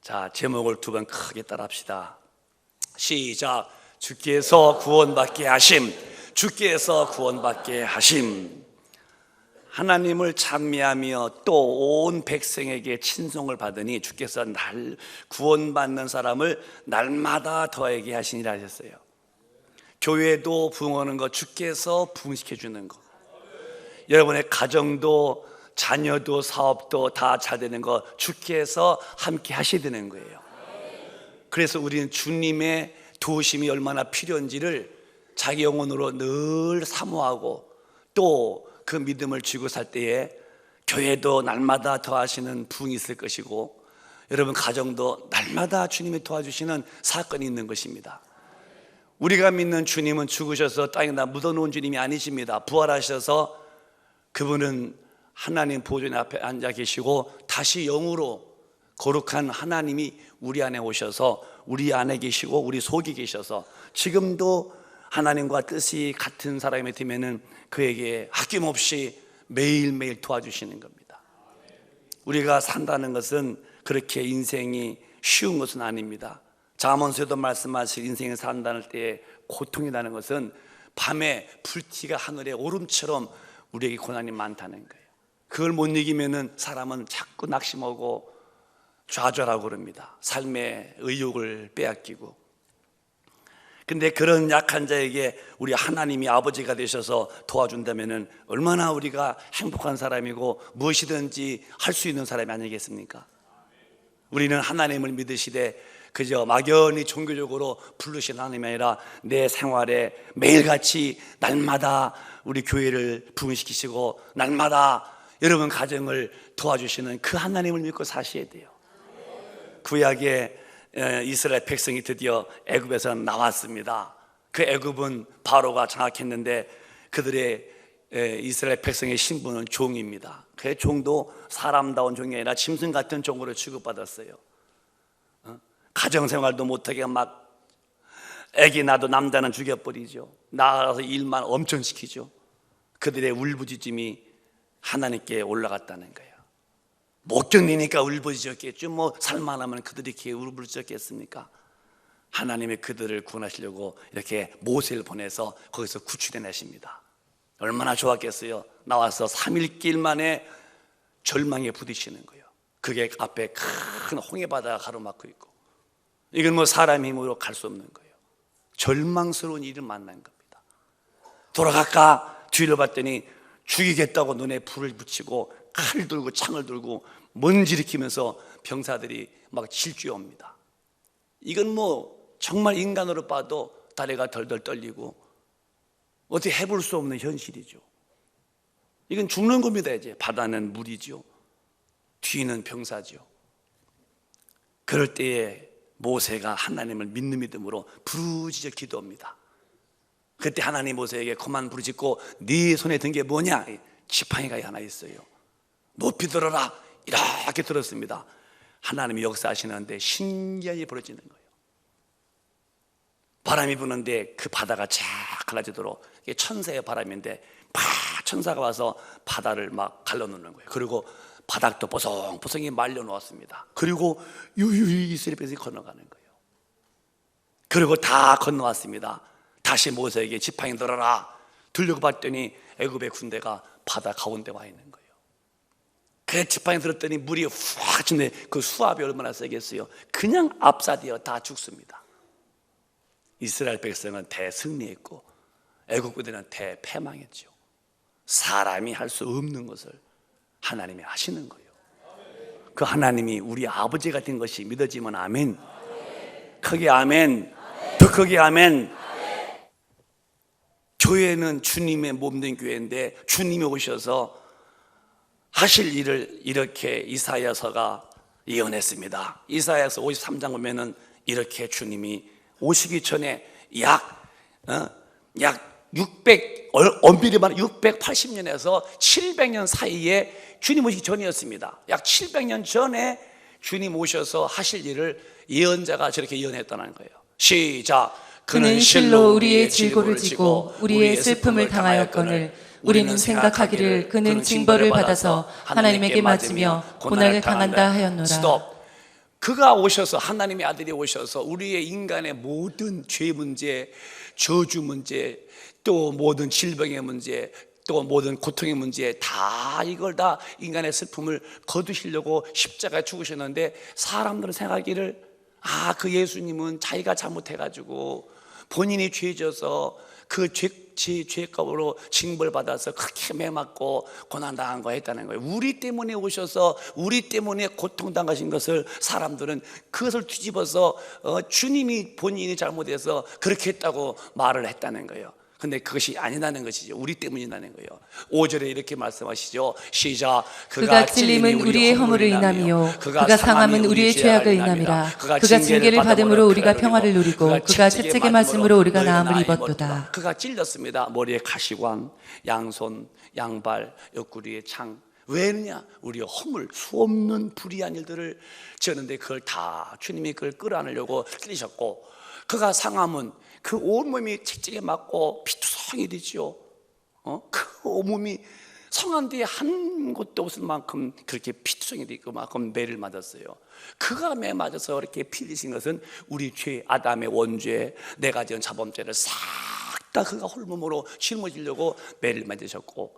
자, 제목을 두 번 크게 따라합시다. 시작. 주께서 구원받게 하심. 주께서 구원받게 하심. 하나님을 찬미하며 또 온 백성에게 친송을 받으니 주께서 날 구원받는 사람을 날마다 더하게 하시니라 하셨어요. 교회도 부흥하는 거 주께서 부흥시켜 주는 거, 여러분의 가정도 자녀도 사업도 다 잘 되는 거 주께서 함께 하셔야 되는 거예요. 그래서 우리는 주님의 도우심이 얼마나 필요한지를 자기 영혼으로 늘 사모하고 또 그 믿음을 쥐고 살 때에 교회도 날마다 더하시는 부흥이 있을 것이고 여러분 가정도 날마다 주님이 도와주시는 사건이 있는 것입니다. 우리가 믿는 주님은 죽으셔서 땅에다 묻어놓은 주님이 아니십니다. 부활하셔서 그분은 하나님 보좌 앞에 앉아 계시고 다시 영으로 거룩한 하나님이 우리 안에 오셔서 우리 안에 계시고 우리 속에 계셔서 지금도 하나님과 뜻이 같은 사람이 되면은 그에게 아낌없이 매일매일 도와주시는 겁니다. 우리가 산다는 것은 그렇게 인생이 쉬운 것은 아닙니다. 잠언서에도 말씀하신 인생을 산다는 때에 고통이 나는 것은 밤에 불티가 하늘에 오름처럼 우리에게 고난이 많다는 거예요. 그걸 못 이기면은 사람은 자꾸 낙심하고 좌절하고 그럽니다. 삶의 의욕을 빼앗기고. 근데 그런 약한 자에게 우리 하나님이 아버지가 되셔서 도와준다면은 얼마나 우리가 행복한 사람이고 무엇이든지 할 수 있는 사람이 아니겠습니까? 우리는 하나님을 믿으시되 그저 막연히 종교적으로 부르신 하나님이 아니라 내 생활에 매일같이 날마다 우리 교회를 부흥시키시고 날마다 여러분 가정을 도와주시는 그 하나님을 믿고 사셔야 돼요. 구약에 이스라엘 백성이 드디어 애굽에서 나왔습니다. 그 애굽은 바로가 장악했는데 그들의 이스라엘 백성의 신분은 종입니다. 그 종도 사람다운 종이 아니라 짐승 같은 종으로 취급받았어요. 가정생활도 못하게 막 애기 낳아도 남자는 죽여버리죠. 나가서 일만 엄청 시키죠. 그들의 울부짖음이 하나님께 올라갔다는 거예요. 못 견디니까 울부짖었겠죠. 뭐 살만하면 그들이 이렇게 울부짖었겠습니까? 하나님이 그들을 구원하시려고 이렇게 모세를 보내서 거기서 구출해내십니다. 얼마나 좋았겠어요. 나와서 3일 길 만에 절망에 부딪히는 거예요. 그게 앞에 큰 홍해바다가 가로막고 있고 이건 뭐 사람 힘으로 갈 수 없는 거예요. 절망스러운 일을 만난 겁니다. 돌아갈까 뒤를 봤더니 죽이겠다고 눈에 불을 붙이고 칼 들고 창을 들고 먼지 일으키면서 병사들이 막 질주합니다. 이건 뭐 정말 인간으로 봐도 다리가 덜덜 떨리고 어떻게 해볼 수 없는 현실이죠. 이건 죽는 겁니다. 이제 바다는 물이죠. 뒤는 병사죠. 그럴 때에 모세가 하나님을 믿는 믿음으로 부르짖어 기도합니다. 그때 하나님 모세에게 그만 부르짖고 네 손에 든 게 뭐냐? 지팡이가 하나 있어요. 높이 들어라. 이렇게 들었습니다. 하나님이 역사하시는데 신기한 일이 벌어지는 거예요. 바람이 부는데 그 바다가 쫙 갈라지도록 이게 천사의 바람인데 막 천사가 와서 바다를 막 갈라놓는 거예요. 그리고 바닥도 뽀송뽀송히 말려놓았습니다. 그리고 유유히 이스라엘 백성이 건너가는 거예요. 그리고 다 건너왔습니다. 다시 모세에게 지팡이 들어라. 들려고 봤더니 애굽의 군대가 바다 가운데 와 있는 거예요. 그 지팡이 들었더니 물이 확 치네. 그 수압이 얼마나 세겠어요. 그냥 압사되어 다 죽습니다. 이스라엘 백성은 대승리했고 애굽 군대는 대패망했죠. 사람이 할 수 없는 것을 하나님이 하시는 거예요. 그 하나님이 우리 아버지가 된 것이 믿어지면 아멘. 크게 아멘. 더 크게 아멘. 교회는 주님의 몸된 교회인데 주님이 오셔서 하실 일을 이렇게 이사야서가 예언했습니다. 이사야서 53장 보면은 이렇게 주님이 오시기 전에 약 600, 엄밀히 말하면 680년에서 700년 사이에 주님 오시기 전이었습니다. 약 700년 전에 주님 오셔서 하실 일을 예언자가 저렇게 예언했다는 거예요. 시작. 그는 실로 우리의 질고를 지고 우리의 슬픔을 당하였거늘 우리는 생각하기를 그는 징벌을 받아서 하나님에게 맞으며 고난을 당한다 하였노라. 스톱. 그가 오셔서, 하나님의 아들이 오셔서 우리의 인간의 모든 죄 문제, 저주 문제, 또 모든 질병의 문제, 또 모든 고통의 문제, 다 이걸 다 인간의 슬픔을 거두시려고 십자가에 죽으셨는데, 사람들은 생각하기를 그 예수님은 자기가 잘못해가지고 본인이 죄져서 그 죄값으로 징벌받아서 그렇게 매맞고 고난당한 거 했다는 거예요. 우리 때문에 오셔서 우리 때문에 고통당하신 것을 사람들은 그것을 뒤집어서 주님이 본인이 잘못해서 그렇게 했다고 말을 했다는 거예요. 근데 그것이 아니라는 것이죠. 우리 때문이라는 거예요. 5절에 이렇게 말씀하시죠. 시작. 그가 찔림은 우리의 허물을 인함이요 그가 상함은 우리의 죄악을 인함이라. 그가 징계를 받음으로 우리가 평화를 누리고 그가 채찍에 맞음으로 우리가 나음을 입었도다. 그가 찔렸습니다. 머리에 가시관, 양손, 양발, 옆구리에 창. 왜냐? 우리의 허물, 수없는 불의한 일들을 지었는데 그걸 다 주님이 그걸 끌어안으려고 찔리셨고, 그가 상함은 그 온몸이 채찍에 맞고 피투성이 되지요. 그 온몸이 성한 데에 한 곳도 없을 만큼 그렇게 피투성이 되고 만큼 매를 맞았어요. 그가 매 맞아서 이렇게 피 흘리신 것은 우리 죄, 아담의 원죄, 내가 지은 자범죄를 싹 다 그가 홀몸으로 짊어지려고 매를 맞으셨고,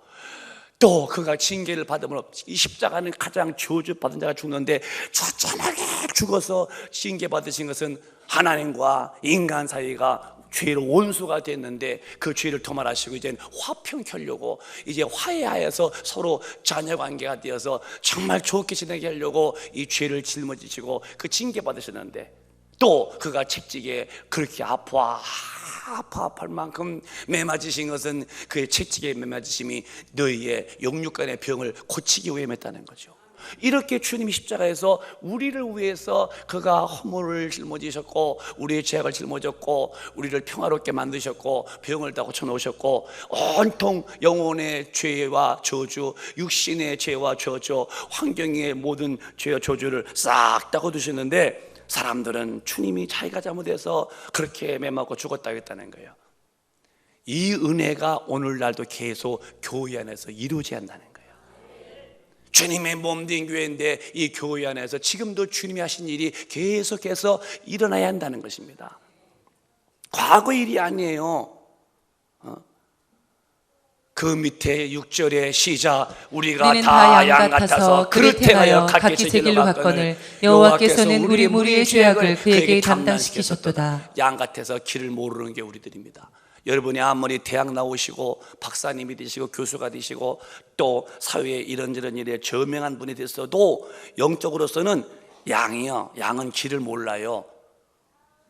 또 그가 징계를 받음으로, 이 십자가는 가장 저주받은 자가 죽는데 처참하게 죽어서 징계 받으신 것은 하나님과 인간 사이가 죄로 원수가 됐는데 그 죄를 도말하시고 이제 화평 켜려고, 이제 화해하여서 서로 자녀 관계가 되어서 정말 좋게 지내게 하려고 이 죄를 짊어지시고 그 징계 받으셨는데, 또 그가 채찍에 그렇게 아파할 만큼 매맞으신 것은 그의 채찍에 매맞으심이 너희의 영육간의 병을 고치기 위해 했다는 거죠. 이렇게 주님이 십자가에서 우리를 위해서 그가 허물을 짊어지셨고 우리의 죄악을 짊어졌고 우리를 평화롭게 만드셨고 병을 다 고쳐놓으셨고, 온통 영혼의 죄와 저주, 육신의 죄와 저주, 환경의 모든 죄와 저주를 싹 다 거두셨는데, 사람들은 주님이 자기가 잘못해서 그렇게 매맞고 죽었다고 했다는 거예요. 이 은혜가 오늘날도 계속 교회 안에서 이루어져야 한다는 거예요. 주님의 몸된 교회인데 이 교회 안에서 지금도 주님이 하신 일이 계속해서 일어나야 한다는 것입니다. 과거 일이 아니에요. 그 밑에 6절에 시작. 우리가 다 양 같아서 그릇에 가여 각기 제 길로 갔거늘 여호와께서는 우리 무리의 죄악을 그에게 담당시키셨도다. 양 같아서 길을 모르는 게 우리들입니다. 여러분이 아무리 대학 나오시고 박사님이 되시고 교수가 되시고 또 사회에 이런저런 일에 저명한 분이 됐어도 영적으로서는 양이요, 양은 길을 몰라요.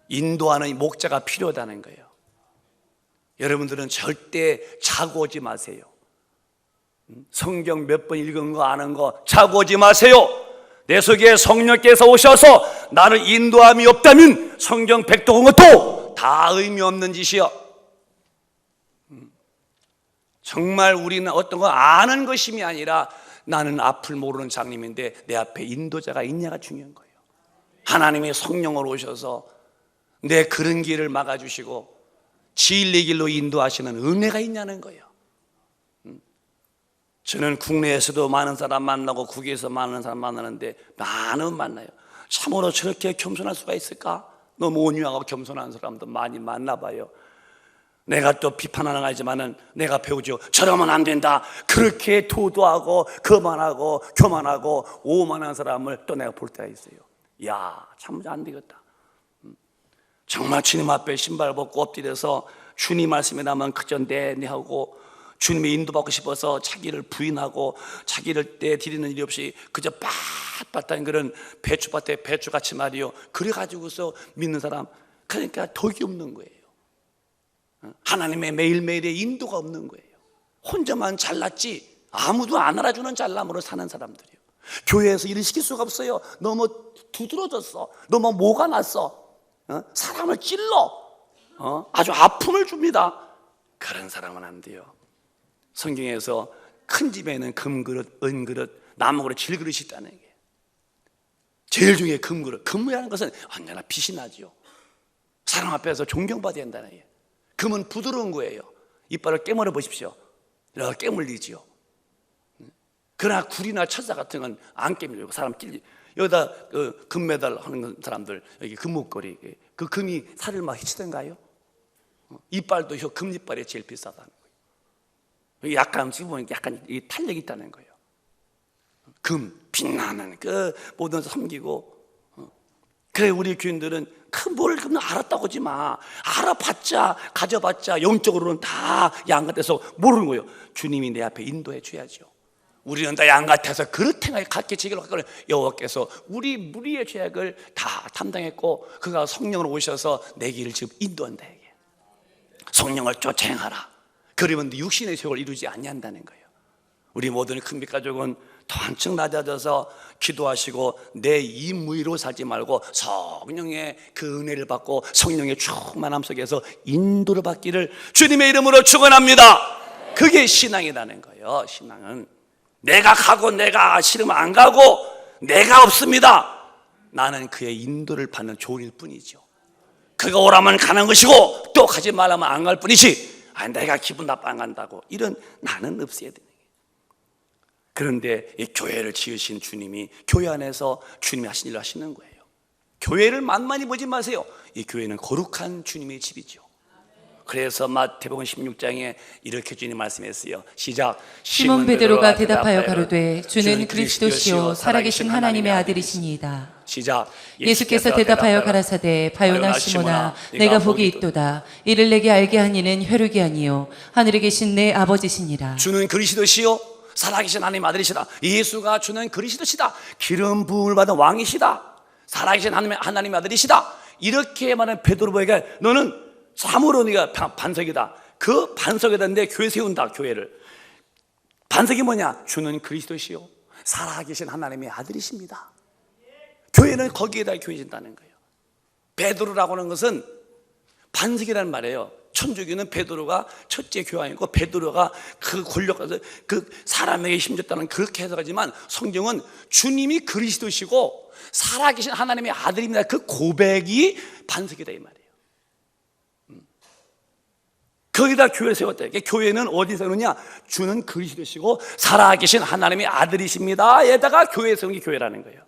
인도하는 목자가 필요하다는 거예요. 여러분들은 절대 자고 오지 마세요. 성경 몇 번 읽은 거 아는 거 자고 오지 마세요. 내 속에 성령께서 오셔서 나를 인도함이 없다면 성경 백독 온 것도 다 의미 없는 짓이요. 정말 우리는 어떤 거 아는 것임이 아니라 나는 앞을 모르는 장님인데 내 앞에 인도자가 있냐가 중요한 거예요. 하나님의 성령으로 오셔서 내 그런 길을 막아주시고 진리의 길로 인도하시는 은혜가 있냐는 거예요. 저는 국내에서도 많은 사람 만나고 국외에서 많은 사람 만나는데 많은 만나요. 참으로 저렇게 겸손할 수가 있을까? 너무 온유하고 겸손한 사람도 많이 만나봐요. 내가 또 비판하는 거 아니지만은 내가 배우죠. 저러면 안 된다. 그렇게 도도하고 거만하고 교만하고 오만한 사람을 또 내가 볼 때가 있어요. 야, 참 안 되겠다. 정말 주님 앞에 신발 벗고 엎드려서 주님 말씀에 나면 그저 네 하고 주님의 인도받고 싶어서 자기를 부인하고 자기를 떼드리는 일이 없이 그저 빳빳한 그런 배추밭에 배추같이 말이요. 그래가지고서 믿는 사람, 그러니까 덕이 없는 거예요. 하나님의 매일매일의 인도가 없는 거예요. 혼자만 잘났지 아무도 안 알아주는 잘남으로 사는 사람들이에요. 교회에서 일을 시킬 수가 없어요. 너무 두드러졌어. 너무 뭐가 났어. 사람을 찔러 아주 아픔을 줍니다. 그런 사람은 안 돼요. 성경에서 큰 집에는 금그릇, 은그릇, 나무그릇, 질그릇이 있다는 게 제일 중요해. 금그릇. 금이라는 것은 언제나 빛이 나죠. 사람 앞에서 존경받아야 한다는 거예요. 금은 부드러운 거예요. 이빨을 깨물어 보십시오. 이렇게 깨물리지요. 그러나 굴이나 철사 같은 건 안 깨물리고 사람 찔리. 여기다 금메달 하는 사람들, 여기 금목걸이, 그 금이 살을 막 해치던가요? 이빨도 금이빨이 제일 비싸다는 거예요. 약간 지금 보니까 약간 탄력이 있다는 거예요. 금, 빛나는 그 모든 섬기고. 그래, 우리 교인들은 뭘 알았다고 하지 마. 알아봤자, 가져봤자 영적으로는 다 양같아서 모르는 거예요. 주님이 내 앞에 인도해 줘야죠. 우리는 다 양같아서 그렇게 갖게 지기로 했거든요. 여호와께서 우리 무리의 죄악을 다 담당했고, 그가 성령으로 오셔서 내 길을 지금 인도한다. 이게 성령을 쫓아 행하라. 그러면 육신의 소욕을 이루지 아니한다는 거예요. 우리 모든 큰빛 가족은 더 한층 낮아져서 기도하시고 내 임의로 살지 말고 성령의 그 은혜를 받고 성령의 충만함 속에서 인도를 받기를 주님의 이름으로 축원합니다. 그게 신앙이라는 거예요. 신앙은 내가 가고 내가 싫으면 안 가고 내가 없습니다. 나는 그의 인도를 받는 종일 뿐이죠. 그가 오라면 가는 것이고 또 가지 말라면 안 갈 뿐이지, 내가 기분 나빠 안 간다고 이런 나는 없어야 되는 거예요. 그런데 이 교회를 지으신 주님이 교회 안에서 주님이 하신 일을 하시는 거예요. 교회를 만만히 보지 마세요. 이 교회는 거룩한 주님의 집이죠. 그래서 마태복음 16장에 이렇게 주님이 말씀했어요. 시작. 시몬 베드로가 대답하여 가로되 주는 그리스도시요 살아계신 하나님의 아들이시니이다. 시작. 예수께서 대답하여 가라사대 바요나 시몬아 내가 복이 있도다. 이를 내게 알게 한 이는 혈육이 아니요 하늘에 계신 내 아버지시니라. 주는 그리스도시요 살아계신 하나님 아들이시다. 예수가 주는 그리스도시다. 기름 부음을 받은 왕이시다. 살아계신 하나님의 아들이시다. 이렇게 말하는 베드로 보니까 너는 참으로 네가 반석이다. 그 반석에다 내 교회 세운다. 교회를. 반석이 뭐냐? 주는 그리스도시요 살아계신 하나님의 아들이십니다. 교회는 거기에다 교회진다는 거예요. 베드로라고 하는 것은 반석이라는 말이에요. 천주교는 베드로가 첫째 교황이고 베드로가 그 권력가서 그 사람에게 힘줬다는 그렇게 해석하지만 성경은 주님이 그리스도시고 살아계신 하나님의 아들입니다. 그 고백이 반석이다 이 말이에요. 거기다 교회를 세웠다. 교회는 어디서 세우느냐? 주는 그리스도시고 살아계신 하나님의 아들이십니다. 에다가 교회 세운 게 교회라는 거예요.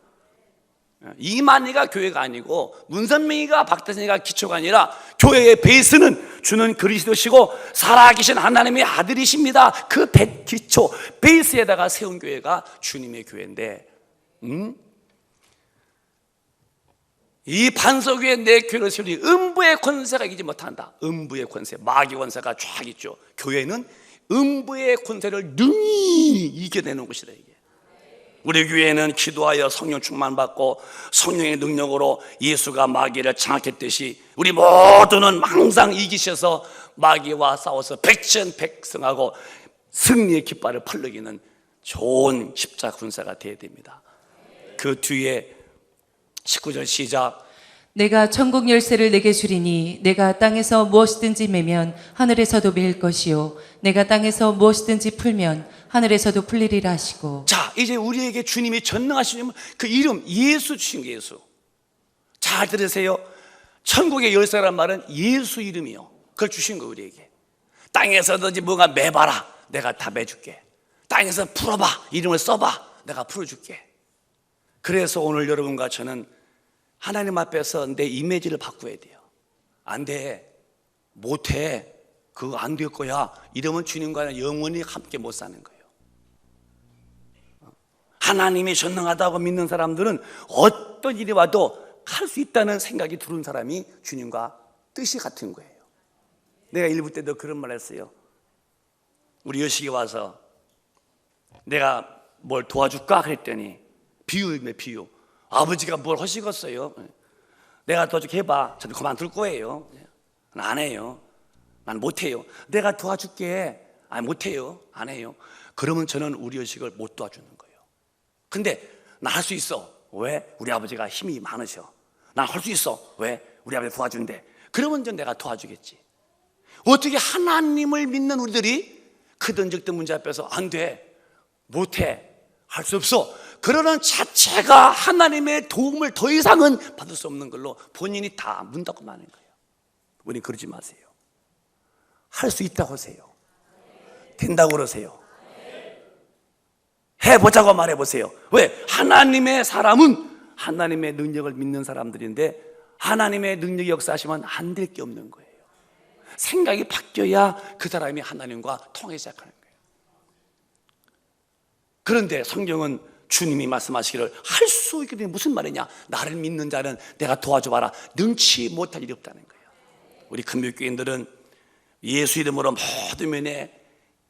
이만희가 교회가 아니고 문선명이가 박대선이가 기초가 아니라 교회의 베이스는 주는 그리스도시고 살아계신 하나님의 아들이십니다. 그 기초 베이스에다가 세운 교회가 주님의 교회인데, 이 반석 위에 내 교회를 세우니 음부의 권세가 이기지 못한다. 음부의 권세, 마귀 권세가 쫙 있죠. 교회는 음부의 권세를 능히 이겨내는 것이다. 이게 우리 교회는 기도하여 성령 충만받고 성령의 능력으로 예수가 마귀를 장악했듯이 우리 모두는 항상 이기셔서 마귀와 싸워서 백전백승하고 승리의 깃발을 펄럭이는 좋은 십자 군사가 되어야 됩니다. 그 뒤에 19절 시작. 내가 천국 열쇠를 내게 주리니 내가 땅에서 무엇이든지 매면 하늘에서도 매일 것이요 내가 땅에서 무엇이든지 풀면 하늘에서도 풀리리라 하시고. 자, 이제 우리에게 주님이 전능하신 그 이름 예수 주신 게 예수. 잘 들으세요. 천국의 열쇠란 말은 예수 이름이요. 그걸 주신 거 우리에게. 땅에서든지 뭔가 매봐라. 내가 다 매줄게. 땅에서 풀어봐. 이름을 써봐. 내가 풀어줄게. 그래서 오늘 여러분과 저는 하나님 앞에서 내 이미지를 바꿔야 돼요. 안 돼. 못해. 그거 안 될 거야. 이러면 주님과는 영원히 함께 못 사는 거예요. 하나님이 전능하다고 믿는 사람들은 어떤 일이 와도 할 수 있다는 생각이 들은 사람이 주님과 뜻이 같은 거예요. 내가 일부 때도 그런 말 했어요. 우리 여식이 와서 내가 뭘 도와줄까 그랬더니 비유입니다. 비유. 아버지가 뭘 하시겠어요? 내가 도와줄게 해봐. 저는 그만둘 거예요. 안 해요. 난 못해요. 내가 도와줄게. 아니 못해요. 안 해요. 그러면 저는 우리 여식을 못 도와주는 거예요. 근데 나 할 수 있어. 왜? 우리 아버지가 힘이 많으셔. 난 할 수 있어. 왜? 우리 아버지 도와준대. 그러면 전 내가 도와주겠지. 어떻게 하나님을 믿는 우리들이 크든 적든 문제 앞에서 안 돼. 못해. 할 수 없어. 그러는 자체가 하나님의 도움을 더 이상은 받을 수 없는 걸로 본인이 다 문 닫고 마는 거예요. 우린 그러지 마세요. 할 수 있다고 하세요. 된다고 그러세요. 해보자고 말해보세요. 왜? 하나님의 사람은 하나님의 능력을 믿는 사람들인데 하나님의 능력이 역사하시면 안 될 게 없는 거예요. 생각이 바뀌어야 그 사람이 하나님과 통하기 시작하는 거예요. 그런데 성경은 주님이 말씀하시기를 할 수 있게 되면 무슨 말이냐? 나를 믿는 자는 내가 도와줘봐라. 능치 못할 일이 없다는 거예요. 우리 금요교인들은 예수 이름으로 모든 면에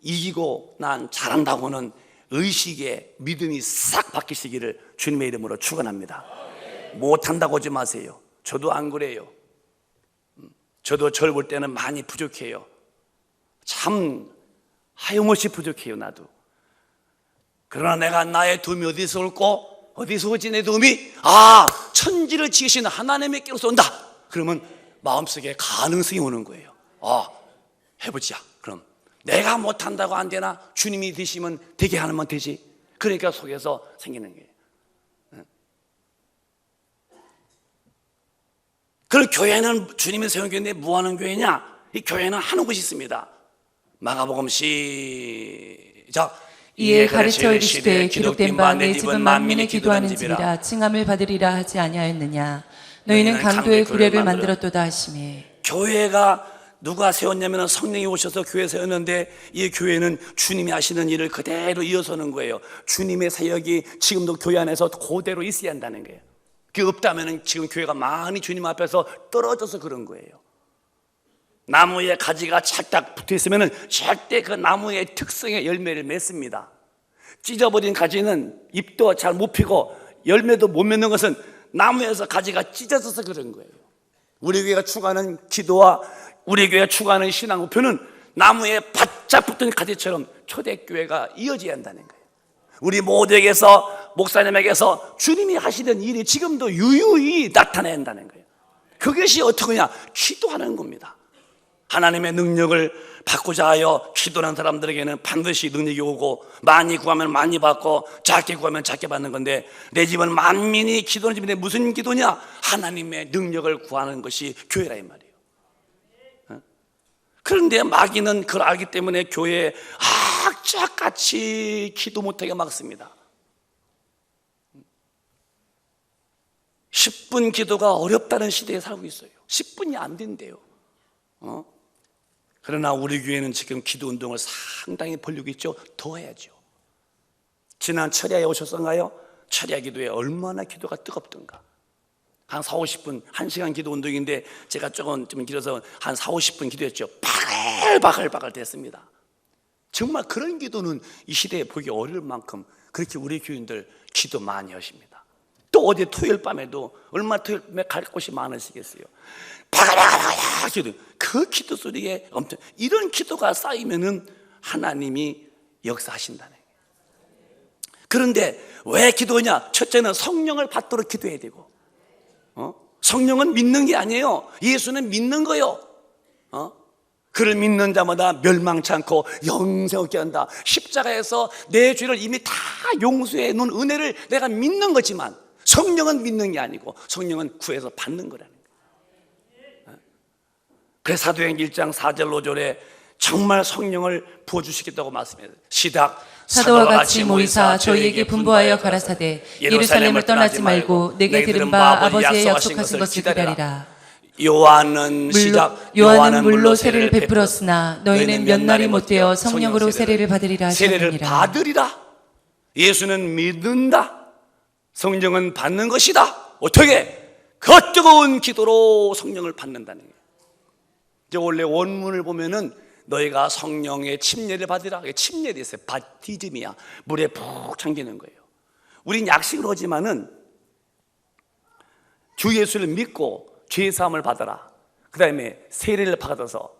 이기고 난 잘한다고는 의식에 믿음이 싹 바뀌시기를 주님의 이름으로 축원합니다. 못한다고 하지 마세요. 저도 안 그래요. 저도 절 볼 때는 많이 부족해요. 참 하염없이 부족해요. 나도. 그러나 내가 나의 도움이 어디서 올고 어디서 오지 내 도움이 천지를 지으시는 하나님께로서 온다. 그러면 마음속에 가능성이 오는 거예요. 해보자. 그럼 내가 못한다고 안 되나? 주님이 되시면 되게 하면 되지. 그러니까 속에서 생기는 거예요. 그럼 교회는 주님이 세운 교회인데 뭐 하는 교회냐? 이 교회는 하는 것이 있습니다. 마가복음 시작. 이에 가르쳐 이르시되 기록된 바 내 집은 만민의 기도하는 집이라 칭함을 받으리라 하지 아니하였느냐. 너희는 강도의 구례를 만들었도다 하시매. 교회가 누가 세웠냐면 성령이 오셔서 교회 세웠는데 이 교회는 주님이 하시는 일을 그대로 이어서는 거예요. 주님의 사역이 지금도 교회 안에서 그대로 있어야 한다는 거예요. 그게 없다면 지금 교회가 많이 주님 앞에서 떨어져서 그런 거예요. 나무에 가지가 찰딱 붙어 있으면 절대 그 나무의 특성의 열매를 맺습니다. 찢어버린 가지는 잎도 잘 못 피고 열매도 못 맺는 것은 나무에서 가지가 찢어져서 그런 거예요. 우리 교회가 추구하는 기도와 우리 교회가 추구하는 신앙 목표는 나무에 바짝 붙은 가지처럼 초대교회가 이어져야 한다는 거예요. 우리 모두에게서 목사님에게서 주님이 하시던 일이 지금도 유유히 나타나야 한다는 거예요. 그것이 어떻게냐? 기도하는 겁니다. 하나님의 능력을 받고자 하여 기도하는 사람들에게는 반드시 능력이 오고 많이 구하면 많이 받고 작게 구하면 작게 받는 건데 내 집은 만민이 기도하는 집인데 무슨 기도냐? 하나님의 능력을 구하는 것이 교회라 이 말이에요. 그런데 마귀는 그걸 알기 때문에 교회에 악착같이 기도 못하게 막습니다. 10분 기도가 어렵다는 시대에 살고 있어요. 10분이 안 된대요. 그러나 우리 교회는 지금 기도 운동을 상당히 벌리고 있죠. 더 해야죠. 지난 철야에 오셨던가요? 철야 기도에 얼마나 기도가 뜨겁던가. 한 4, 50분, 1시간 기도 운동인데 제가 좀 길어서 한 4, 50분 기도했죠. 바글바글 됐습니다. 정말 그런 기도는 이 시대에 보기 어려울 만큼 그렇게 우리 교인들 기도 많이 하십니다. 또 어제 토요일 밤에도 얼마나 토요일 밤에 갈 곳이 많으시겠어요. 바글바글 기도. 그 기도 소리에 엄청 이런 기도가 쌓이면은 하나님이 역사하신다는 거예요. 그런데 왜 기도하냐? 첫째는 성령을 받도록 기도해야 되고, 성령은 믿는 게 아니에요. 예수는 믿는 거요. 그를 믿는 자마다 멸망치 않고 영생 얻게 한다. 십자가에서 내 죄를 이미 다 용서해 놓은 은혜를 내가 믿는 거지만 성령은 믿는 게 아니고 성령은 구해서 받는 거라는 거예요. 그래서 사도행전 1장 4절 5절에 정말 성령을 부어주시겠다고 말씀해요. 시작. 사도와 같이 모이사 저희에게 분부하여 가라사대 예루살렘을 떠나지 말고 내게 들은 바 아버지의 약속하신 것을 기다리라. 요한은 시작. 요한은 물로 세례를 베풀었으나 너희는 몇 날이 못 되어 성령으로 세례를 받으리라 세례를 하셨느니라. 받으리라. 예수는 믿는다. 성령은 받는 것이다. 어떻게? 그 뜨거운 기도로 성령을 받는다는 거예요. 이제 원래 원문을 보면은 너희가 성령의 침례를 받으라. 침례를 있어요. 바티즘이야. 물에 푹 잠기는 거예요. 우린 약식으로 하지만은 주 예수를 믿고 죄 사함을 받아라. 그 다음에 세례를 받아서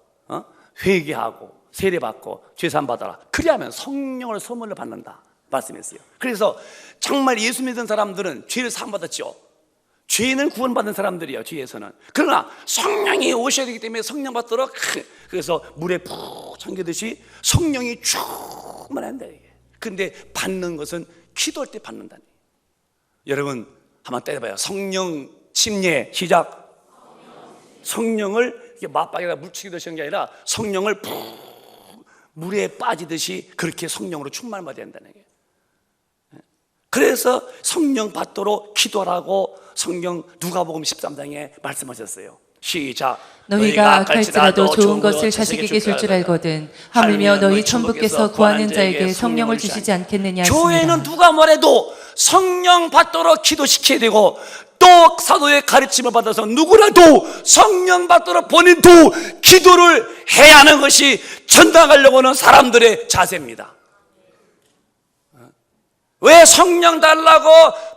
회개하고 세례 받고 죄 사함 받아라. 그래야만 성령을 선물을 받는다 말씀했어요. 그래서 정말 예수 믿는 사람들은 죄를 사함 받았죠. 죄는 구원받은 사람들이에요. 뒤에서는. 그러나 성령이 오셔야 되기 때문에 성령 받도록, 그래서 물에 푹 잠기듯이 성령이 충만한다. 그런데 받는 것은 기도할 때 받는다니. 여러분 한번 때려봐요. 성령 침례 시작. 성령을 맞박에다 묻히듯이 하는 게 아니라 성령을 푹 물에 빠지듯이 그렇게 성령으로 충만받아야 한다는 거예요. 그래서 성령 받도록 기도하라고 성경 누가복음 13장에 말씀하셨어요. 시작. 너희가 악할지라도 좋은 것을 자식에게 줄 줄 알거든 하물며 너희 천부께서 구하는 자에게 성령을 주시지 않겠느냐 하시니라. 교회는 누가 뭐래도 성령 받도록 기도시켜야 되고, 또 사도의 가르침을 받아서 누구라도 성령 받도록 본인도 기도를 해야 하는 것이 전당하려고 하는 사람들의 자세입니다. 왜 성령 달라고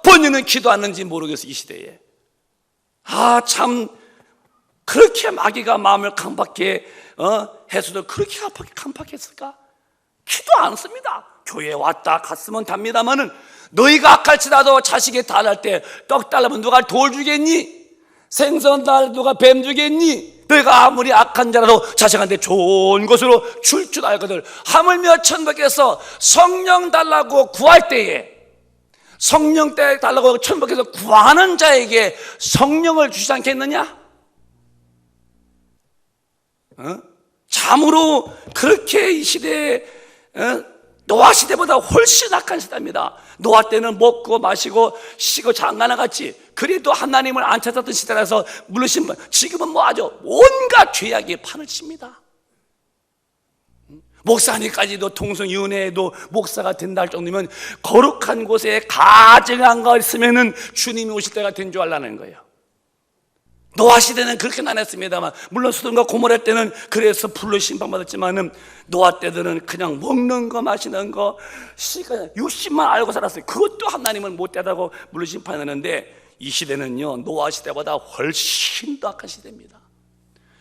본인은 기도하는지 모르겠어. 이 시대에 참 그렇게 마귀가 마음을 강박해 해서도 그렇게 강박했을까? 기도 안 씁니다. 교회에 왔다 갔으면 답니다마는, 너희가 악할지라도 자식이 달할 때 떡 달라면 누가 돌 주겠니? 생선 달 누가 뱀 주겠니? 너희가 아무리 악한 자라도 자식한테 좋은 것으로 줄 줄 알거든. 하물며 천국에서 성령 달라고 구할 때에, 성령 때 달라고 천국에서 구하는 자에게 성령을 주시지 않겠느냐? 참으로 그렇게 이 시대에 노아 시대보다 훨씬 악한 시대입니다. 노아 때는 먹고 마시고 쉬고 장가나 같이, 그래도 하나님을 안 찾았던 시대라서 물르신 분, 지금은 뭐 아주 온갖 죄악이 판을 칩니다. 목사님까지도 통성위원회에도 목사가 된다 할 정도면 거룩한 곳에 가증한 거 있으면은 주님이 오실 때가 된 줄 알라는 거예요. 노아 시대는 그렇게는 안 했습니다만, 물론 소돔과 고모라 때는 그래서 불로 심판받았지만은, 노아 때들은 그냥 먹는 거 마시는 거 시간 60만 알고 살았어요. 그것도 하나님은 못되다고 물로 심판하는데, 이 시대는요 노아 시대보다 훨씬 더 악한 시대입니다.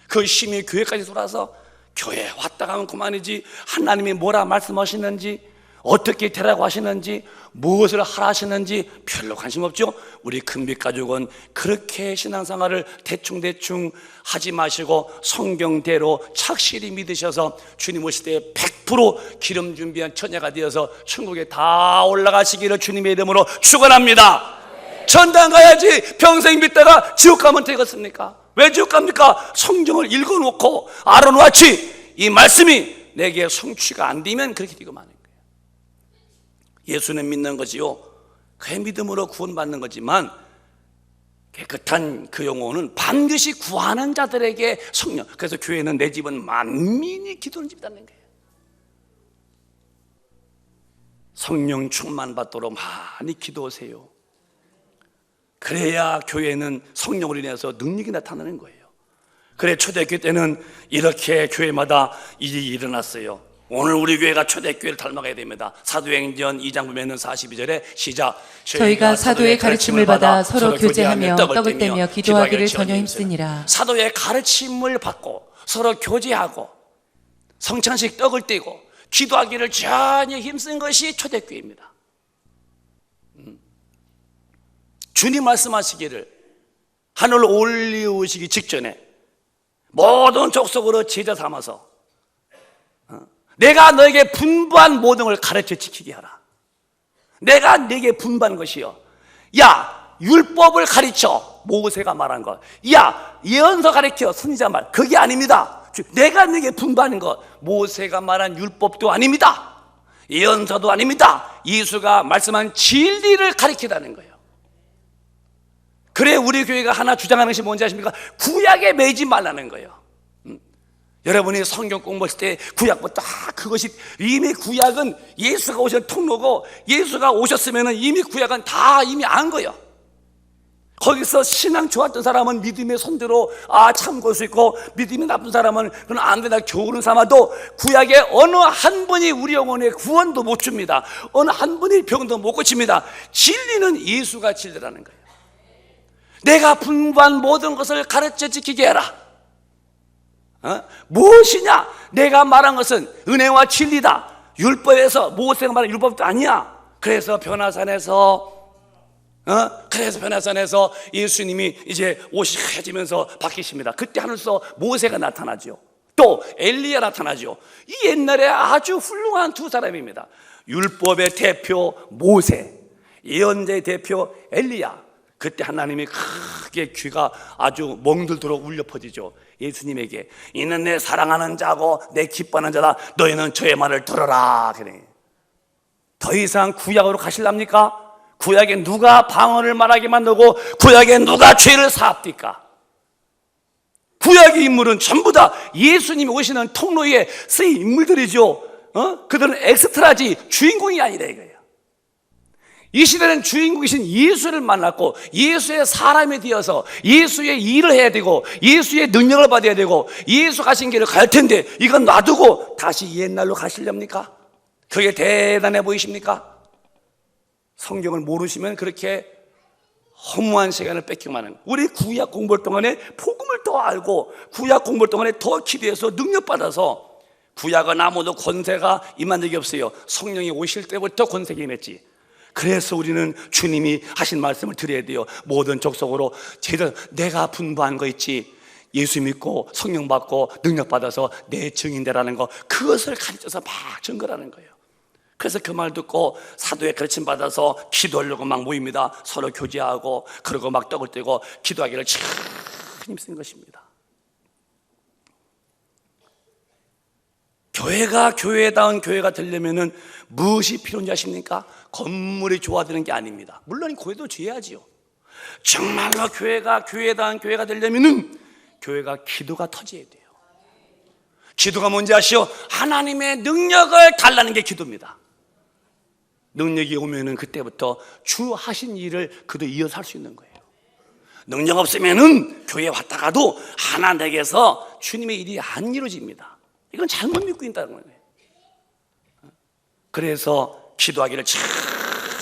그 힘이 교회까지 돌아서 교회 왔다 가면 그만이지, 하나님이 뭐라 말씀하시는지, 어떻게 되라고 하시는지, 무엇을 하라 하시는지 별로 관심 없죠. 우리 큰빛 가족은 그렇게 신앙생활을 대충대충 하지 마시고 성경대로 착실히 믿으셔서 주님 오실 때 100% 기름 준비한 처녀가 되어서 천국에 다 올라가시기를 주님의 이름으로 축원합니다. 천당 가야지 평생 믿다가 지옥 가면 되겠습니까? 왜 지옥 갑니까? 성경을 읽어놓고 아론같이 이 말씀이 내게 성취가 안 되면 그렇게 되고 마는 거예요. 예수는 믿는 거지요, 그 믿음으로 구원받는 거지만, 깨끗한 그 영혼은 반드시 구하는 자들에게 성령. 그래서 교회는 내 집은 만민이 기도하는 집이라는 거예요. 성령 충만 받도록 많이 기도하세요. 그래야 교회는 성령으로 인해서 능력이 나타나는 거예요. 그래 초대교회 때는 이렇게 교회마다 일이 일어났어요. 오늘 우리 교회가 초대교회를 닮아가야 됩니다. 사도행전 2장 보면은 42절에 시작. 저희가 사도의 가르침을 받아 서로 교제하며 떡을 떼며 기도하기를 전혀 힘쓰니라. 사도의 가르침을 받고 서로 교제하고 성찬식 떡을 떼고 기도하기를 전혀 힘쓴 것이 초대교회입니다. 주님 말씀하시기를 하늘 올리우시기 직전에 모든 족속으로 제자 삼아서 내가 너에게 분부한 모든 걸 가르쳐 지키게 하라. 내가 네게 분부한 것이요, 야 율법을 가르쳐, 모세가 말한 것. 야 예언서 가르쳐, 선지자 말. 그게 아닙니다. 내가 네게 분부하는 것, 모세가 말한 율법도 아닙니다. 예언서도 아닙니다. 예수가 말씀한 진리를 가르치라는 거예요. 그래 우리 교회가 하나 주장하는 것이 뭔지 아십니까? 구약에 매지 말라는 거예요. 여러분이 성경 공부했을 때 구약부터 그것이 이미 구약은 예수가 오신 통로고, 예수가 오셨으면 이미 구약은 다 이미 안 거예요. 거기서 신앙 좋았던 사람은 믿음의 손대로 참고할 수 있고, 믿음이 나쁜 사람은 그건 안 된다 교훈을 삼아도 구약의 어느 한 분이 우리 영혼에 구원도 못 줍니다. 어느 한 분이 병도 못 고칩니다. 진리는 예수가 진리라는 거예요. 내가 분부한 모든 것을 가르쳐 지키게 해라. 무엇이냐? 내가 말한 것은 은혜와 진리다. 율법에서 모세가 말한 율법도 아니야. 그래서 변화산에서 예수님이 이제 옷이 하얘지면서 바뀌십니다. 그때 하늘에서 모세가 나타나죠. 또 엘리야 나타나죠. 이 옛날에 아주 훌륭한 두 사람입니다. 율법의 대표 모세, 예언자의 대표 엘리야. 그때 하나님이 크게 귀가 아주 멍들도록 울려 퍼지죠. 예수님에게 이는 내 사랑하는 자고 내 기뻐하는 자다. 너희는 저의 말을 들어라. 그래. 더 이상 구약으로 가실랍니까? 구약에 누가 방언을 말하게 만들고 구약에 누가 죄를 사합니까? 구약의 인물은 전부 다 예수님이 오시는 통로에 쓰인 인물들이죠. 그들은 엑스트라지 주인공이 아니라 이거예요. 이 시대는 주인공이신 예수를 만났고 예수의 사람이 되어서 예수의 일을 해야 되고 예수의 능력을 받아야 되고 예수 가신 길을 갈 텐데 이건 놔두고 다시 옛날로 가시렵니까? 그게 대단해 보이십니까? 성경을 모르시면 그렇게 허무한 시간을 뺏기만 하는 거예요. 우리 구약 공부할 동안에 복음을 더 알고 구약 공부할 동안에 더 기도해서 능력받아서 구약은 아무도 권세가 임한 적이 없어요. 성령이 오실 때부터 권세가 임했지. 그래서 우리는 주님이 하신 말씀을 드려야 돼요. 모든 족속으로 제대로 내가 분부한 거 있지, 예수 믿고 성령 받고 능력 받아서 내 증인 되라는 거, 그것을 가르쳐서 막 증거라는 거예요. 그래서 그 말 듣고 사도의 가르침 받아서 기도하려고 막 모입니다. 서로 교제하고 그러고 막 떡을 떼고 기도하기를 참 힘쓴 것입니다. 교회가 교회다운 교회가 되려면은 무엇이 필요한지 아십니까? 건물이 좋아지는 게 아닙니다. 물론 교회도 줘야지요. 정말로 교회가 교회다운 교회가 되려면은 교회가 기도가 터져야 돼요. 기도가 뭔지 아시오? 하나님의 능력을 달라는 게 기도입니다. 능력이 오면은 그때부터 주 하신 일을 그도 이어서 할 수 있는 거예요. 능력 없으면은 교회 왔다가도 하나님에게서 주님의 일이 안 이루어집니다. 이건 잘못 믿고 있다는 거예요. 그래서 기도하기를 참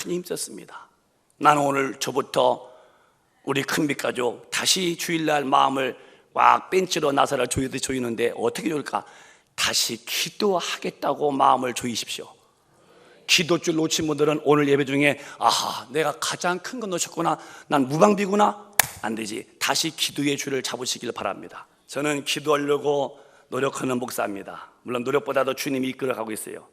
힘썼습니다. 나는 오늘 저부터 우리 큰빛 가족 다시 주일날 마음을 막 벤치로 나서라 조이는데 어떻게 좋을까? 다시 기도하겠다고 마음을 조이십시오. 기도줄 놓친 분들은 오늘 예배 중에 아하, 내가 가장 큰 거 놓쳤구나, 난 무방비구나, 안 되지. 다시 기도의 줄을 잡으시길 바랍니다. 저는 기도하려고 노력하는 목사입니다. 물론 노력보다도 주님이 이끌어가고 있어요.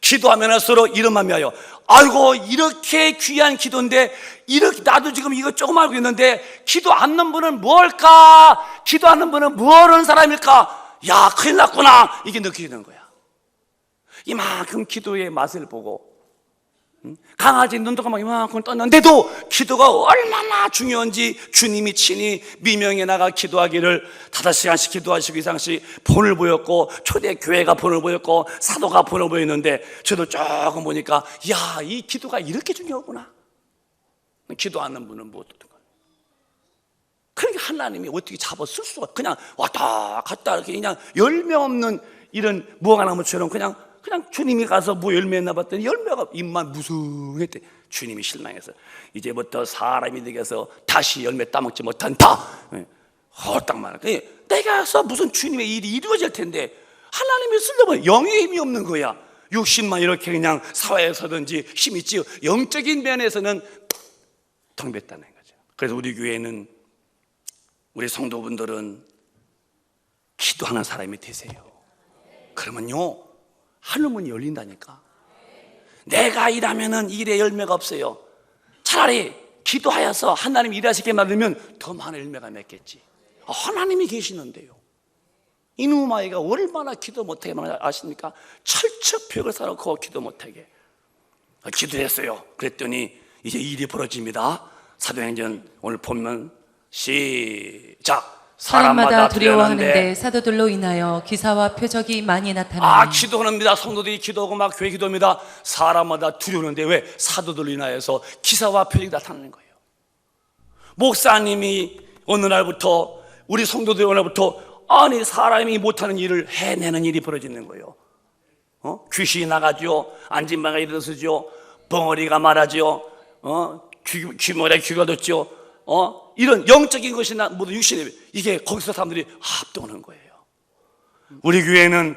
기도하면 할수록 이름만 미하여, 아이고 이렇게 귀한 기도인데 이렇게 나도 지금 이거 조금 알고 있는데 기도 않는 분은 뭘까? 기도 않는 분은 뭐하는 사람일까? 야, 큰일 났구나, 이게 느껴지는 거야. 이만큼 기도의 맛을 보고 강아지 눈도가 막 이만큼 떴는데도 기도가 얼마나 중요한지 주님이 친히 미명에 나가 기도하기를 5시간씩 기도하시고 이상씩 본을 보였고, 초대 교회가 본을 보였고 사도가 본을 보였는데 저도 조금 보니까 야, 이 기도가 이렇게 중요하구나. 기도 않는 분은 못 듣는 거예요. 그러니까 하나님이 어떻게 잡아 쓸 수가, 그냥 왔다 갔다 이렇게 그냥 열매 없는 이런 무화과나무처럼 그냥 주님이 가서 뭐 열매 했나 봤더니 열매가 입만 무성했대. 주님이 실망해서 이제부터 사람이 되게서 다시 열매 따먹지 못한다. 딱 말해. 내가서 무슨 주님의 일이 이루어질 텐데 하나님이 쓰려면 영의 힘이 없는 거야. 육신만 이렇게 그냥 사회에서든지 힘이 있지 영적인 면에서는 텅했다는 거죠. 그래서 우리 교회는, 우리 성도분들은 기도하는 사람이 되세요. 그러면요 하늘문이 열린다니까. 내가 일하면은 일에 열매가 없어요. 차라리 기도하여서 하나님 일하시게 만들면 더 많은 열매가 맺겠지. 하나님이 계시는데요. 이놈 아이가 얼마나 기도 못하게 아십니까? 철저벽을 쌓아놓고 기도 못하게 기도했어요. 그랬더니 이제 일이 벌어집니다. 사도행전 오늘 보면 시작. 사람마다 두려워하는데 사도들로 인하여 기사와 표적이 많이 나타나니. 기도합니다. 성도들이 기도하고 막 교회 기도합니다. 사람마다 두려우는데 왜? 사도들로 인하여서 기사와 표적이 나타나는 거예요. 목사님이 어느 날부터, 우리 성도들이 어느 날부터 아니 사람이 못하는 일을 해내는 일이 벌어지는 거예요. 귀신이 나가죠. 안진마가 일어서죠. 벙어리가 말하죠. 귀머리에 귀가 돋죠. 이런 영적인 것이나 모두 육신의, 이게 거기서 사람들이 합동하는 거예요. 우리 교회는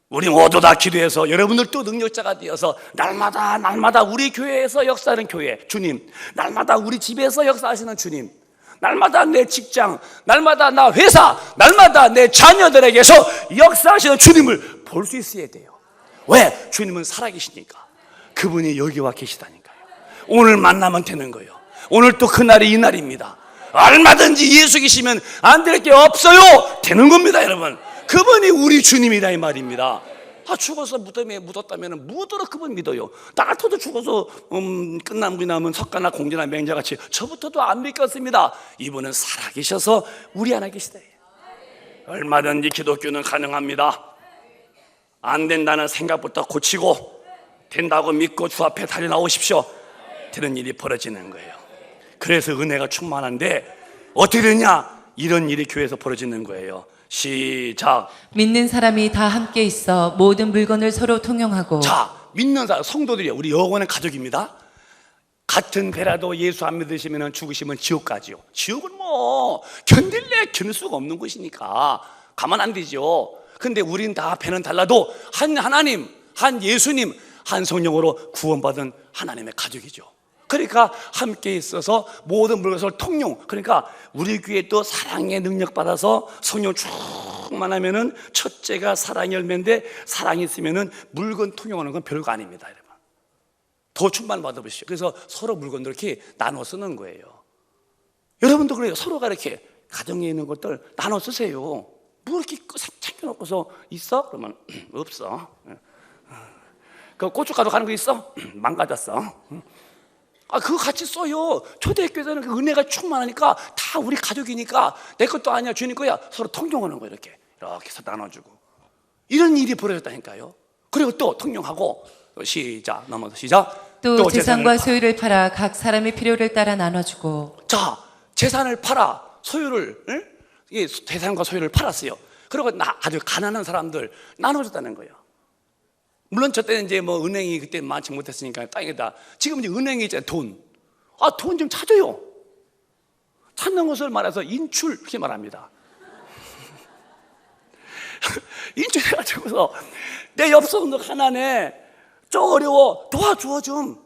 우리 모두 다 기도해서 여러분들도 능력자가 되어서 날마다 우리 교회에서 역사하는 교회 주님, 날마다 우리 집에서 역사하시는 주님, 날마다 내 직장, 날마다 나 회사, 날마다 내 자녀들에게서 역사하시는 주님을 볼 수 있어야 돼요. 왜? 주님은 살아계시니까. 그분이 여기 와 계시다니까요. 오늘 만나면 되는 거예요. 오늘 또 그날이 이 날입니다. 얼마든지 예수 계시면 안 될 게 없어요. 되는 겁니다, 여러분. 그분이 우리 주님이다 이 말입니다. 죽어서 무덤에 묻었다면 묻도록 그분 믿어요. 나 같아도 죽어서 끝난 분이 나면 석가나 공주나 맹자같이 저부터도 안 믿겠습니다. 이분은 살아계셔서 우리 안에 계시다. 얼마든지 기독교는 가능합니다. 안 된다는 생각부터 고치고 된다고 믿고 주 앞에 달려 나오십시오. 되는 일이 벌어지는 거예요. 그래서 은혜가 충만한데 어떻게 되냐? 이런 일이 교회에서 벌어지는 거예요. 시작. 믿는 사람이 다 함께 있어 모든 물건을 서로 통용하고. 자, 믿는 사람, 성도들이요, 우리 영원의 가족입니다. 같은 배라도 예수 안 믿으시면 죽으시면 지옥 가지요. 지옥은 뭐 견딜 수가 없는 곳이니까 가만 안 되죠. 근데 우린 다 배는 달라도 한 하나님, 한 예수님, 한 성령으로 구원받은 하나님의 가족이죠. 그러니까 함께 있어서 모든 물건을 통용. 그러니까 우리 교회 또 사랑의 능력 받아서 성령 충만하면은 첫째가 사랑의 열매인데, 사랑이 있으면은 물건 통용하는 건 별거 아닙니다, 여러분. 더 충만 받아보시죠. 그래서 서로 물건들 이렇게 나눠 쓰는 거예요. 여러분도 그래요. 서로가 이렇게 가정에 있는 것들 나눠 쓰세요. 뭐 이렇게 챙겨놓고서 있어? 그러면 없어. 그 고춧가루 가는 거 있어? 망가졌어. 그거 같이 써요. 초대교회에서는 그 은혜가 충만하니까 다 우리 가족이니까 내 것도 아니야, 주님 거야. 서로 통용하는 거예요. 이렇게 해서 나눠주고. 이런 일이 벌어졌다니까요. 그리고 또 통용하고. 시작, 넘어서 시작. 또 재산과 소유를 팔아 각 사람의 필요를 따라 나눠주고. 자, 재산을 팔아 소유를, 재산과 소유를 팔았어요. 그리고 아주 가난한 사람들 나눠줬다는 거예요. 물론 저 때는 이제 뭐 은행이 그때 많지 못했으니까 땅에다. 지금 이제 은행이 이제 돈 좀 찾아요. 찾는 것을 말해서 인출, 그렇게 말합니다. 인출해가지고서 내 옆성도 가난해, 저 어려워, 도와줘 좀.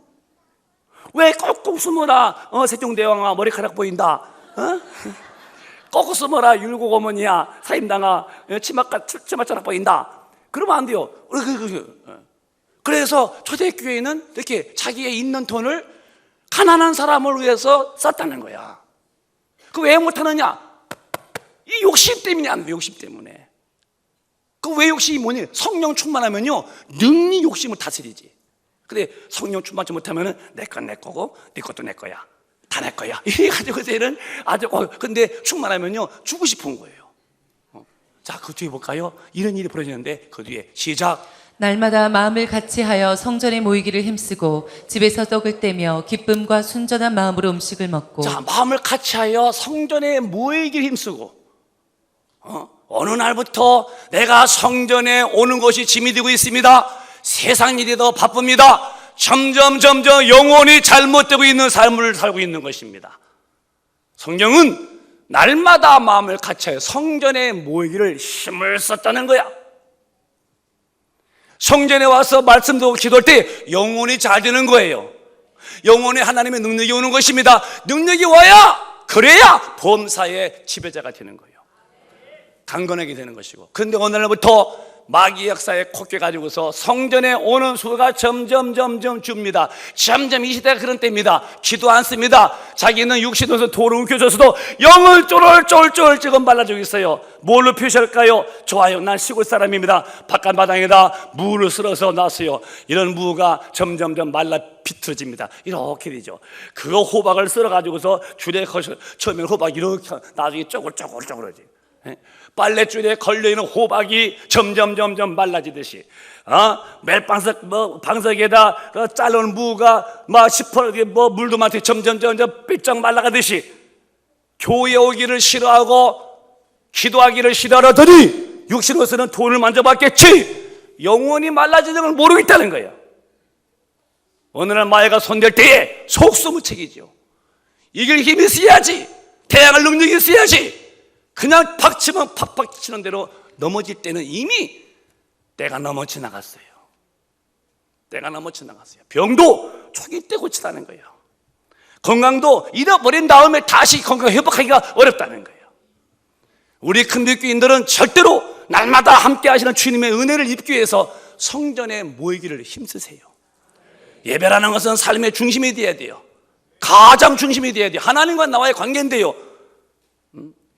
왜 꼭꼭 숨어라? 세종대왕아 머리카락 보인다. 꼭꼭 숨어라, 율곡 어머니야, 사임당아 치마자락 보인다. 그러면 안 돼요. 그래서 초대교회는 이렇게 자기의 있는 돈을 가난한 사람을 위해서 썼다는 거야. 그 왜 못하느냐? 이 욕심 때문이 안 돼. 욕심 때문에. 그 왜 욕심이 뭐니? 성령 충만하면요 능히 욕심을 다스리지. 근데 성령 충만하지 못하면은 내 건 내 거고 네 것도 내 거야, 다 내 거야, 이래 가지고서는 아주. 근데 충만하면요 주고 싶은 거예요. 자, 그 뒤에 볼까요? 이런 일이 벌어지는데 그 뒤에 시작. 날마다 마음을 같이하여 성전에 모이기를 힘쓰고 집에서 떡을 떼며 기쁨과 순전한 마음으로 음식을 먹고. 자, 마음을 같이하여 성전에 모이기를 힘쓰고. 어느 날부터 내가 성전에 오는 것이 짐이 되고 있습니다. 세상 일이 더 바쁩니다. 점점 영혼이 잘못되고 있는 삶을 살고 있는 것입니다. 성경은 날마다 마음을 같이하여 성전에 모이기를 힘을 썼다는 거야. 성전에 와서 말씀 듣고 기도할 때 영혼이 잘 되는 거예요. 영혼에 하나님의 능력이 오는 것입니다. 능력이 와야, 그래야 범사의 지배자가 되는 거예요. 강건하게 되는 것이고. 그런데 어느 날부터 마귀 역사에 콧게 가지고서 성전에 오는 수가 점점 줍니다. 점점 이 시대가 그런 때입니다. 기도 안 씁니다. 자기는 육신으로서 돌을 움켜줘서도 영을 쫄쫄 지금 말라주고 있어요. 뭘로 표시할까요? 좋아요, 난 시골 사람입니다. 바깥 마당에다 무를 쓸어서 놨어요. 이런 무가 점점 말라 비틀어집니다. 이렇게 되죠. 그거 호박을 쓸어가지고서 줄에 처음에 호박 이렇게, 나중에 쪼글쪼글하지. 빨랫줄에 걸려있는 호박이 점점 말라지듯이, 멜방석 방석에다 잘라놓은 무가 막 시퍼렇게 물도 많대 점점 삐쩍 말라가듯이, 교회 오기를 싫어하고 기도하기를 싫어하더니 육신으로서는 돈을 만져봤겠지 영원히 말라지는 걸 모르고 있다는 거예요. 어느 날 마귀가 손댈 때에 속수무책이죠. 이길 힘이 있어야지, 대항할 능력이 있어야지. 그냥 박치면 팍팍 치는 대로 넘어질 때는 이미 때가 넘어 지나갔어요. 병도 초기 때 고치다는 거예요. 건강도 잃어버린 다음에 다시 건강 회복하기가 어렵다는 거예요. 우리 큰교인들은 절대로 날마다 함께 하시는 주님의 은혜를 입기 위해서 성전에 모이기를 힘쓰세요. 예배라는 것은 삶의 중심이 되어야 돼요. 가장 중심이 되어야 돼요. 하나님과 나와의 관계인데요,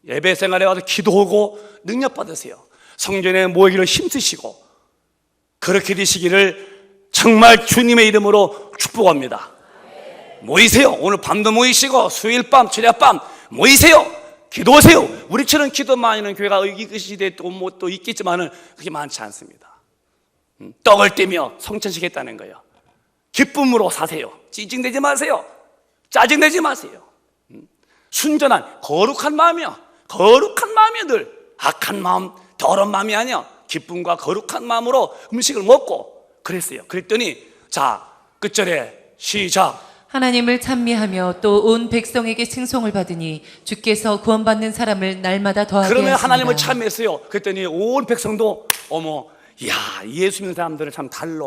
예배 생활에 와서 기도하고 능력 받으세요. 성전에 모이기를 힘쓰시고, 그렇게 되시기를 정말 주님의 이름으로 축복합니다. 모이세요. 오늘 밤도 모이시고 수요일 밤, 주일 밤 모이세요. 기도하세요. 우리처럼 기도 많이 하는 교회가 이 시대에 또 있겠지만은 그게 많지 않습니다. 떡을 떼며 성천시겠다는 거예요. 기쁨으로 사세요. 찡찡대지 마세요. 짜증내지 마세요. 순전한 거룩한 마음이요. 거룩한 마음이 늘 악한 마음, 더러운 마음이 아니야. 기쁨과 거룩한 마음으로 음식을 먹고 그랬어요. 그랬더니 자 끝절에 시작. 하나님을 찬미하며 또 온 백성에게 칭송을 받으니 주께서 구원받는 사람을 날마다 더하게 그러면 하십니다. 하나님을 찬미했어요. 그랬더니 온 백성도 어머, 야 예수 믿는 사람들은 참 달라.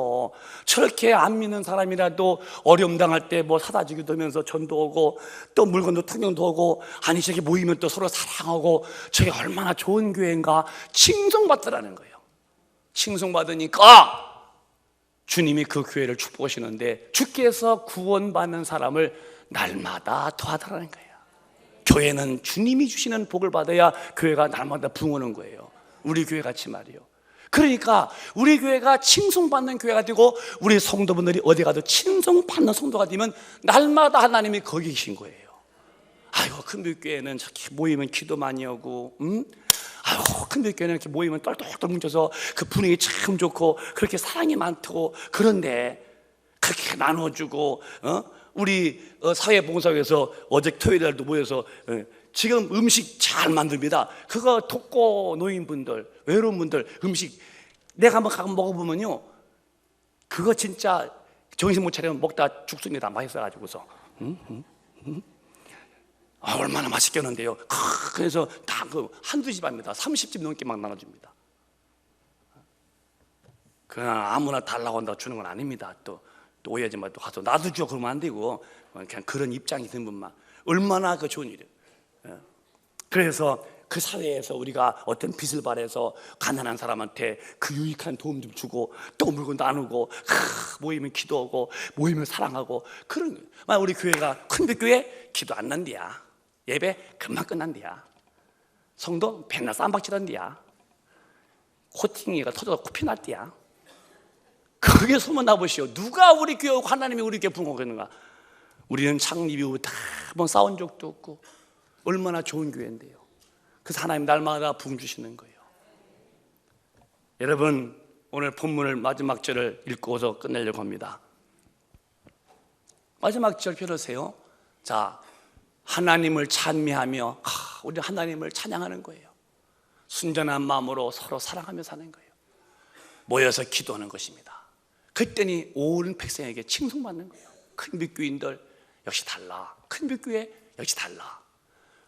저렇게 안 믿는 사람이라도 어려움 당할 때 뭐 사다 주기도 하면서 전도 오고 또 물건도 투명도 오고 아니 저렇게 모이면 또 서로 사랑하고 저게 얼마나 좋은 교회인가 칭송받더라는 거예요. 칭송받으니까 주님이 그 교회를 축복하시는데 주께서 구원받는 사람을 날마다 도와달라는 거예요. 교회는 주님이 주시는 복을 받아야 교회가 날마다 붕어는 거예요. 우리 교회 같이 말이요. 그러니까 우리 교회가 칭송받는 교회가 되고 우리 성도분들이 어디 가도 칭송받는 성도가 되면 날마다 하나님이 거기 계신 거예요. 아이고 큰빛교회는 저렇게 모이면 기도 많이 하고 아이고 큰빛교회는 이렇게 모이면 똘똘똘 뭉쳐서 그 분위기 참 좋고 그렇게 사랑이 많고 그런데 그렇게 나눠주고 우리 사회봉사회에서 어제 토요일날도 모여서 지금 음식 잘 만듭니다. 그거 독거 노인분들 외로운 분들 음식 내가 한번 가끔 먹어보면요 그거 진짜 정신 못 차리면 먹다 죽습니다. 맛있어가지고서 얼마나 맛있겠는데요. 그래서 다 한두 집 합니다. 30집 넘게 막 나눠줍니다. 그냥 아무나 달라고 한다고 주는 건 아닙니다. 또 오해하지 마. 또 가서 나도 줘 그러면 안 되고 그냥 그런 입장이 든 분만 얼마나 그 좋은 일이에요. 그래서 그 사회에서 우리가 어떤 빚을 발해서 가난한 사람한테 그 유익한 도움 좀 주고 또 물건 나누고 모이면 기도하고 모이면 사랑하고 그런 거예요. 만약 우리 교회가 큰빛교회 기도 안 난디야. 예배 금방 끝난디야. 성도 맨날 쌈박치던디야. 코팅이가 터져서 코피 났디야. 그게 소문나보시오. 누가 우리 교회고 하나님이 우리 교회 부흥하겠는가. 우리는 창립 이후 다 한번 싸운 적도 없고 얼마나 좋은 교회인데요. 그래서 하나님 날마다 부흥 주시는 거예요. 여러분 오늘 본문을 마지막 절을 읽고서 끝내려고 합니다. 마지막 절 펴보세요. 자, 하나님을 찬미하며 우리 하나님을 찬양하는 거예요. 순전한 마음으로 서로 사랑하며 사는 거예요. 모여서 기도하는 것입니다. 그랬더니 온 백성에게 칭송받는 거예요. 큰빛교인들 역시 달라. 큰빛교회 역시 달라.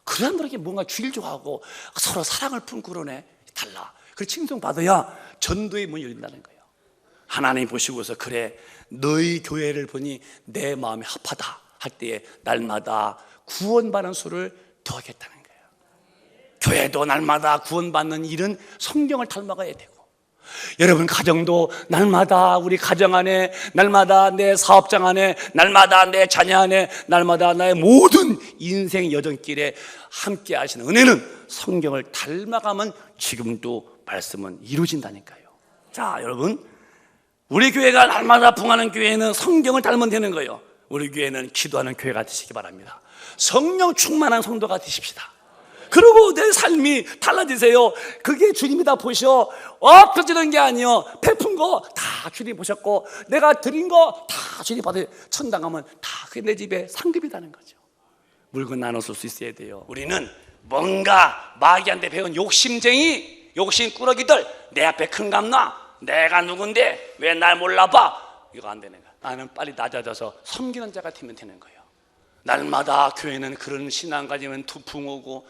그 사람들에게 뭔가 주일 좋아하고 서로 사랑을 품고 그러네. 달라. 그 칭송받아야 전도의 문이 열린다는 거예요. 하나님 보시고서 그래 너희 교회를 보니 내 마음이 합하다 할 때에 날마다 구원받는 수를 더하겠다는 거예요. 교회도 날마다 구원받는 일은 성경을 닮아가야 되고 여러분 가정도 날마다 우리 가정 안에 날마다 내 사업장 안에 날마다 내 자녀 안에 날마다 나의 모든 인생 여정길에 함께 하시는 은혜는 성경을 닮아가면 지금도 말씀은 이루어진다니까요. 자 여러분 우리 교회가 날마다 부흥하는 교회는 성경을 닮으면 되는 거예요. 우리 교회는 기도하는 교회가 되시기 바랍니다. 성령 충만한 성도가 되십시다. 그리고 내 삶이 달라지세요. 그게 주님이 다 보셔. 없어지는 게 아니요 베푼 거 다 주님 보셨고 내가 드린 거 다 주님 받아요. 천당 가면 다 그게 내 집에 상급이라는 거죠. 물건 나눠 쓸 수 있어야 돼요. 우리는 뭔가 마귀한테 배운 욕심쟁이 욕심꾸러기들 내 앞에 큰 값나 내가 누군데 왜 날 몰라봐 이거 안 되는 거야. 나는 빨리 낮아져서 섬기는 자가 되면 되는 거예요. 날마다 교회는 그런 신앙 가지면 부흥하고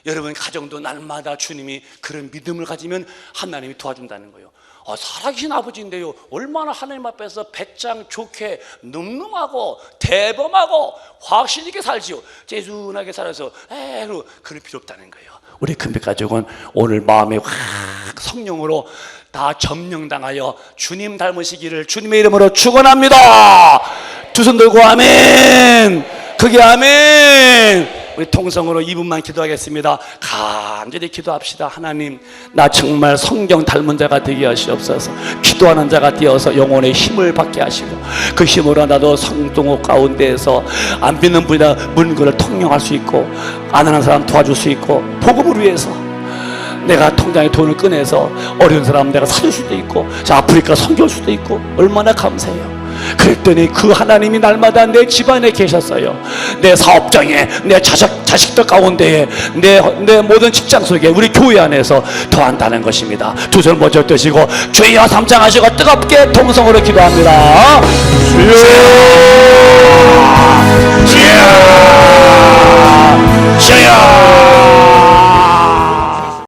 여러분 가정도 날마다 주님이 그런 믿음을 가지면 하나님이 도와준다는 거예요. 살아계신 아버지인데요 얼마나 하나님 앞에서 배짱 좋게 늠름하고 대범하고 확신 있게 살지요. 재순하게 살아서 그럴 필요 없다는 거예요. 우리 큰빛 가족은 오늘 마음에 확 성령으로 다 점령당하여 주님 닮으시기를 주님의 이름으로 축원합니다. 두 손 들고 아멘. 그게 아멘. 우리 통성으로 2분만 기도하겠습니다. 간절히 기도합시다. 하나님, 나 정말 성경 닮은 자가 되게 하시옵소서. 기도하는 자가 되어서 영혼의 힘을 받게 하시고, 그 힘으로 나도 성동호 가운데에서 안 믿는 분이나 문거를 통용할 수 있고, 안 하는 사람 도와줄 수 있고, 복음을 위해서 내가 통장에 돈을 꺼내서 어려운 사람 내가 사줄 수도 있고, 자 아프리카 선교할 수도 있고, 얼마나 감사해요. 그랬더니 그 하나님이 날마다 내 집안에 계셨어요. 내 사업장에, 내 자식들 가운데에, 내 모든 직장 속에, 우리 교회 안에서 더한다는 것입니다. 두 손 먼저 뜨시고 주여 삼창하시고 뜨겁게 통성으로 기도합니다. 주여